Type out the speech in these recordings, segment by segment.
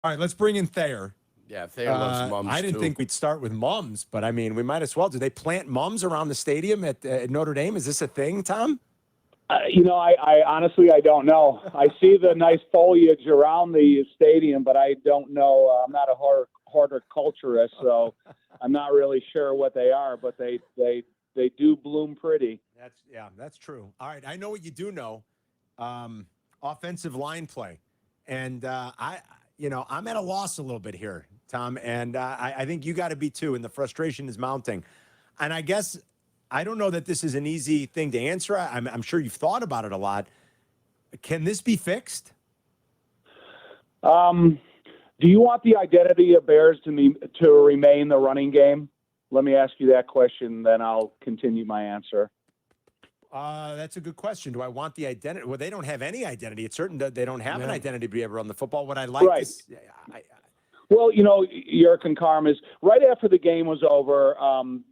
All right, let's bring in Thayer. Yeah, Thayer loves I mums didn't too. think we'd start with mums, but I mean, we might as well. Do they plant mums around the stadium at Notre Dame? Is this a thing, Tom? I honestly I don't know. I see the nice foliage around the stadium, but I don't know. I'm not a horticulturist, so I'm not really sure what they are. But they do bloom pretty. That's true. All right, I know what you do know. Offensive line play, and I'm at a loss a little bit here, Tom, and I think you got to be too. And the frustration is mounting, and I guess I don't know that this is an easy thing to answer. I'm sure you've thought about it a lot. Can this be fixed? Do you want the identity of Bears to remain the running game? Let me ask you that question, then I'll continue my answer. That's a good question. Do I want the identity? Well, they don't have any identity. It's certain that they don't have an identity to be able to run the football. What I like Right. is, Well, Jurk and Carm is right after the game was over.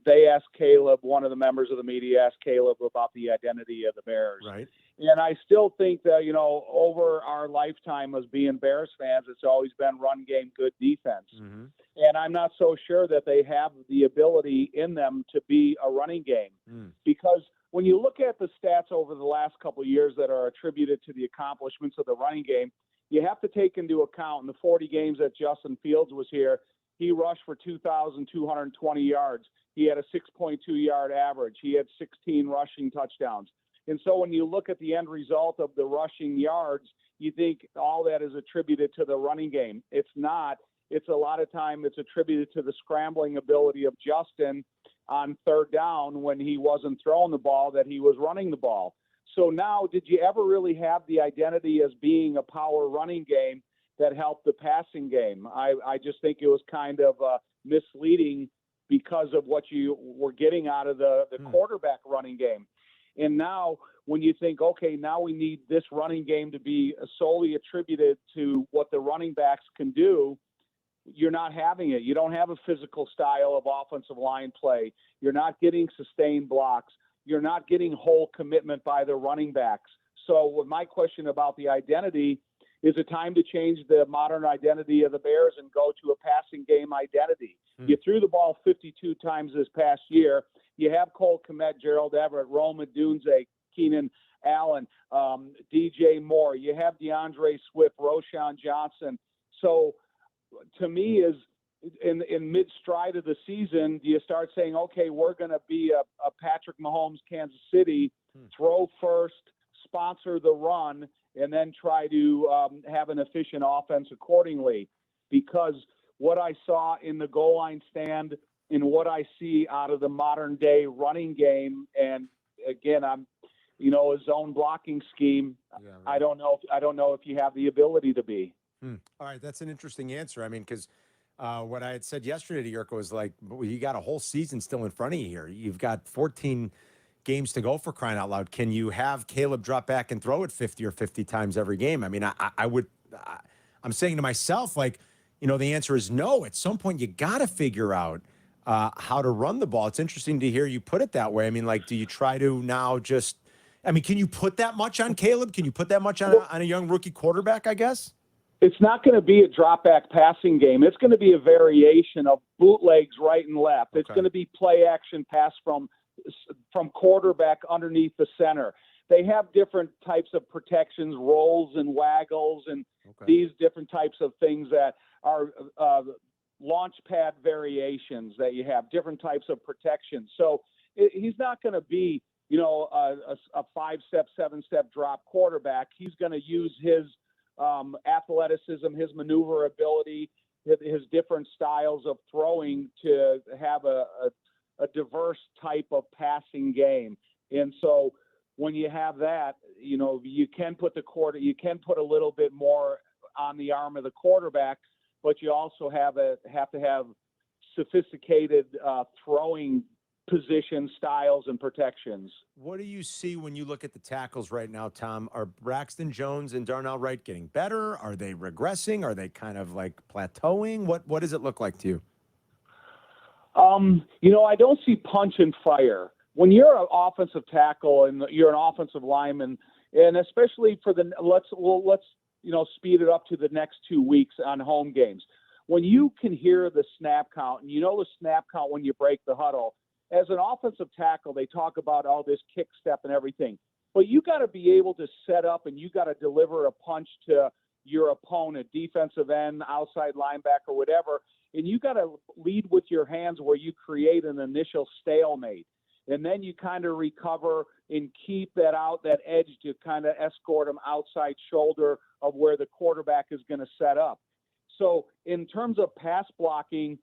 They asked Caleb, one of the members of the media asked Caleb about the identity of the Bears. right. And I still think that, over our lifetime as being Bears fans, it's always been run game, good defense. Mm-hmm. And I'm not so sure that they have the ability in them to be a running game. Because when you look at the stats over the last couple of years that are attributed to the accomplishments of the running game, you have to take into account in the 40 games that Justin Fields was here, he rushed for 2,220 yards. He had a 6.2 yard average. He had 16 rushing touchdowns. And so when you look at the end result of the rushing yards, you think all that is attributed to the running game. It's not. It's a lot of time it's attributed to the scrambling ability of Justin on third down when he wasn't throwing the ball, that he was running the ball. So now, did you ever really have the identity as being a power running game that helped the passing game? I just think it was kind of misleading because of what you were getting out of the quarterback running game. And now when you think, okay, now we need this running game to be solely attributed to what the running backs can do, you're not having it. You don't have a physical style of offensive line play. You're not getting sustained blocks. You're not getting whole commitment by the running backs. So with my question about the identity, is it time to change the modern identity of the Bears and go to a passing game identity? You threw the ball 52 times this past year. You have Cole Kmet, Gerald Everett, Rome Odunze, Keenan Allen, DJ Moore. You have DeAndre Swift, Roshan Johnson. So to me is in mid-stride of the season, do you start saying, okay, we're going to be a Patrick Mahomes, Kansas City, throw first, sponsor the run, and then try to have an efficient offense accordingly? Because what I saw in the goal line stand and what I see out of the modern day running game, and again, a zone blocking scheme, Yeah, right. I don't know if you have the ability to be. All right, that's an interesting answer. I mean, because what I had said yesterday to Yurko was like, you got a whole season still in front of you here. You've got 14 games to go, for crying out loud. Can you have Caleb drop back and throw it 50 or 50 times every game? I mean, I'm saying to myself, like, the answer is no. At some point, you got to figure out how to run the ball. It's interesting to hear you put it that way. I mean, like, do you try to now can you put that much on Caleb? Can you put that much on a young rookie quarterback, I guess? It's not going to be a drop back passing game. It's going to be a variation of bootlegs right and left. It's going to be play action pass from quarterback underneath the center. They have different types of protections, rolls and waggles, and these different types of things that are launch pad variations that you have, different types of protections. So he's not going to be, a 5-step, 7-step drop quarterback. He's going to use his athleticism, his maneuverability, his different styles of throwing to have a diverse type of passing game. And so when you have that, you can put a little bit more on the arm of the quarterback, but you also have to have sophisticated throwing position styles and protections. What do you see when you look at the tackles right now, Tom? Are Braxton Jones and Darnell Wright getting better? Are they regressing? Are they kind of like plateauing? What does it look like to you? I don't see punch and fire. When you're an offensive tackle and you're an offensive lineman, and especially for let's speed it up to the next 2 weeks on home games. When you can hear the snap count, and the snap count when you break the huddle, as an offensive tackle, they talk about all this kick step and everything. But you got to be able to set up and you got to deliver a punch to your opponent, defensive end, outside linebacker, whatever. And you got to lead with your hands where you create an initial stalemate. And then you kind of recover and keep that edge to kind of escort them outside shoulder of where the quarterback is going to set up. So in terms of pass blocking,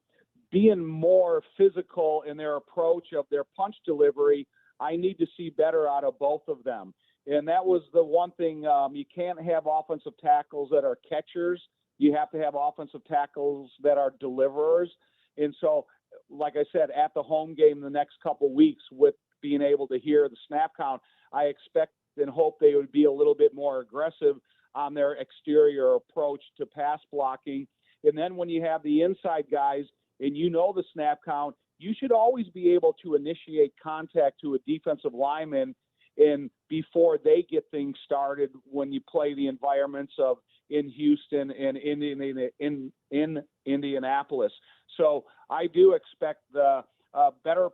being more physical in their approach of their punch delivery, I need to see better out of both of them. And that was the one thing. You can't have offensive tackles that are catchers. You have to have offensive tackles that are deliverers. And so, like I said, at the home game the next couple weeks, with being able to hear the snap count, I expect and hope they would be a little bit more aggressive on their exterior approach to pass blocking. And then when you have the inside guys and the snap count, you should always be able to initiate contact to a defensive lineman and before they get things started when you play the environments of in Houston and in Indianapolis. So I do expect the better,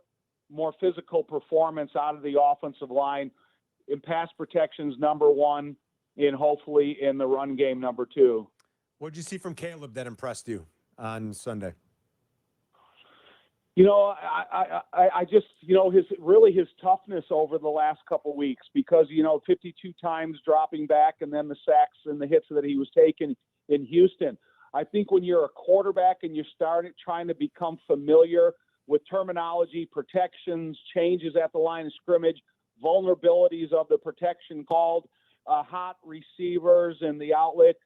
more physical performance out of the offensive line in pass protections, number one, and hopefully in the run game, number two. What did you see from Caleb that impressed you on Sunday? I just, his toughness over the last couple of weeks because, 52 times dropping back and then the sacks and the hits that he was taking in Houston. I think when you're a quarterback and you start trying to become familiar with terminology, protections, changes at the line of scrimmage, vulnerabilities of the protection called, hot receivers and the outlet,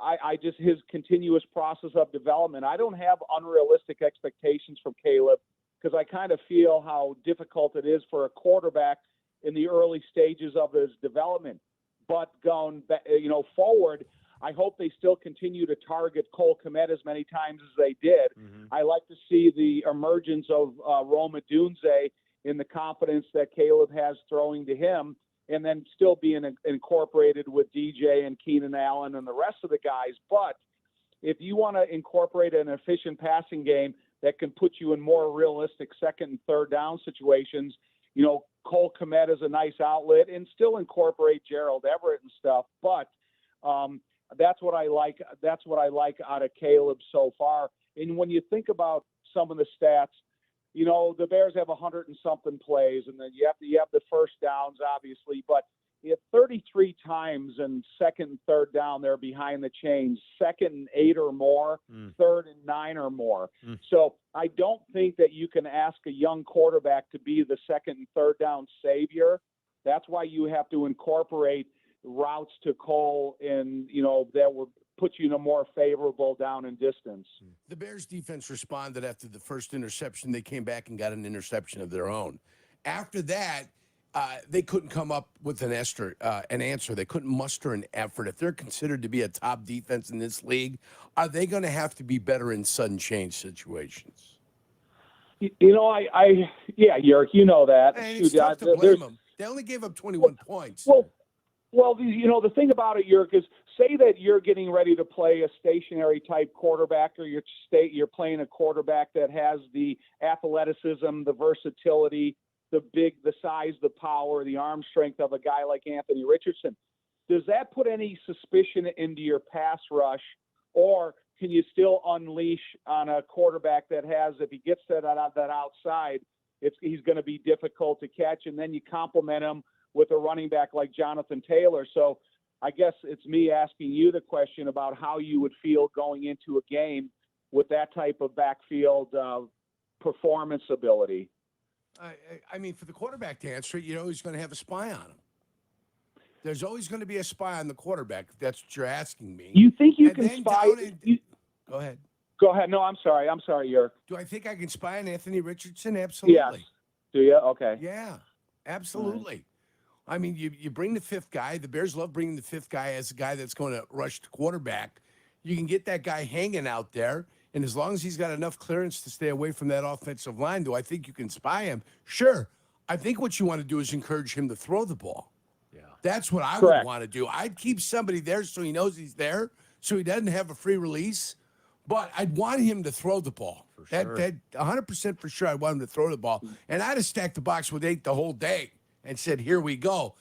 I just his continuous process of development. I don't have unrealistic expectations from Caleb because I kind of feel how difficult it is for a quarterback in the early stages of his development. But going forward, I hope they still continue to target Cole Kmet as many times as they did. Mm-hmm. I like to see the emergence of Rome Odunze in the confidence that Caleb has throwing to him, and then still being incorporated with DJ and Keenan Allen and the rest of the guys. But if you want to incorporate an efficient passing game that can put you in more realistic second and third down situations, Cole Kmet is a nice outlet, and still incorporate Gerald Everett and stuff. But that's what I like. That's what I like out of Caleb so far. And when you think about some of the stats, the Bears have 100 and something plays, and then you have the first downs, obviously, but 33 times in second and third down, they're behind the chains, second and 8 or more, third and 9 or more. So I don't think that you can ask a young quarterback to be the second and third down savior. That's why you have to incorporate routes to Cole and, that would put you in a more favorable down and distance. The Bears defense responded after the first interception. They came back and got an interception of their own. After that, they couldn't come up with an answer. They couldn't muster an effort. If they're considered to be a top defense in this league, are they going to have to be better in sudden change situations? Yerk, you know that. And it's tough to blame them. They only gave up 21 points. Well, the thing about it, Yerk, is say that you're getting ready to play a stationary type quarterback, or you're playing a quarterback that has the athleticism, the versatility, the size, the power, the arm strength of a guy like Anthony Richardson. Does that put any suspicion into your pass rush, or can you still unleash on a quarterback that has, if he gets that outside, he's going to be difficult to catch, and then you complement him with a running back like Jonathan Taylor? So I guess it's me asking you the question about how you would feel going into a game with that type of backfield performance ability. I mean, for the quarterback to answer it, he's going to have a spy on him. There's always going to be a spy on the quarterback, if that's what you're asking me. You think you can spy? Go ahead. Go ahead. No, I'm sorry, Yerk. Do I think I can spy on Anthony Richardson? Absolutely. Yes. Do you? Okay. Yeah, absolutely. Right. I mean, you bring the fifth guy. The Bears love bringing the fifth guy as a guy that's going to rush the quarterback. You can get that guy hanging out there, and as long as he's got enough clearance to stay away from that offensive line, do I think you can spy him? Sure. I think what you want to do is encourage him to throw the ball. Yeah. That's what I Correct. would want to do. I'd keep somebody there so he knows he's there, so he doesn't have a free release. But I'd want him to throw the ball. For sure. That 100% for sure. I'd want him to throw the ball. And I'd have stacked the box with 8 the whole day and said, here we go.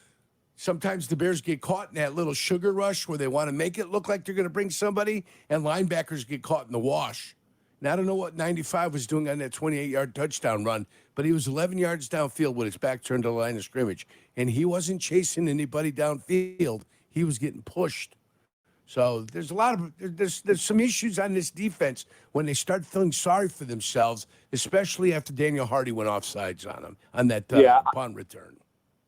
Sometimes the Bears get caught in that little sugar rush where they want to make it look like they're going to bring somebody, and linebackers get caught in the wash. And I don't know what 95 was doing on that 28-yard touchdown run, but he was 11 yards downfield with his back turned to the line of scrimmage. And he wasn't chasing anybody downfield. He was getting pushed. So there's there's some issues on this defense when they start feeling sorry for themselves, especially after Daniel Hardy went offsides on them on that punt return.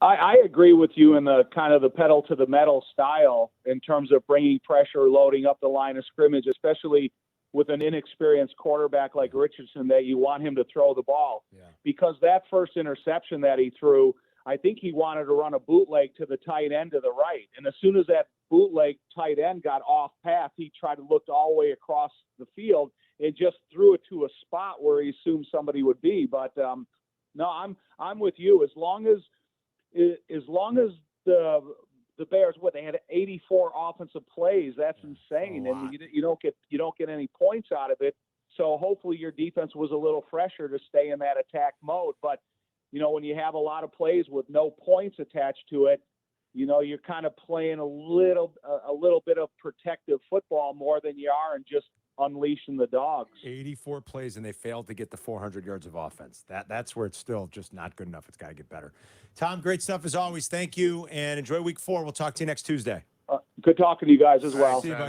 I agree with you in the kind of the pedal to the metal style in terms of bringing pressure, loading up the line of scrimmage, especially with an inexperienced quarterback like Richardson, that you want him to throw the ball. Yeah. Because that first interception that he threw, I think he wanted to run a bootleg to the tight end to the right. And as soon as that bootleg tight end got off path, he tried to look all the way across the field and just threw it to a spot where he assumed somebody would be. But no, I'm with you. As long as the Bears, they had 84 offensive plays. That's insane, and you don't get any points out of it. So hopefully your defense was a little fresher to stay in that attack mode. But when you have a lot of plays with no points attached to it, you're kind of playing a little bit of protective football more than you are and just unleashing the dogs. 84 plays, and they failed to get the 400 yards of offense. That's where it's still just not good enough. It's got to get better. Tom, great stuff as always. Thank you, and enjoy week 4. We'll talk to you next Tuesday. Good talking to you guys as well. See you, buddy.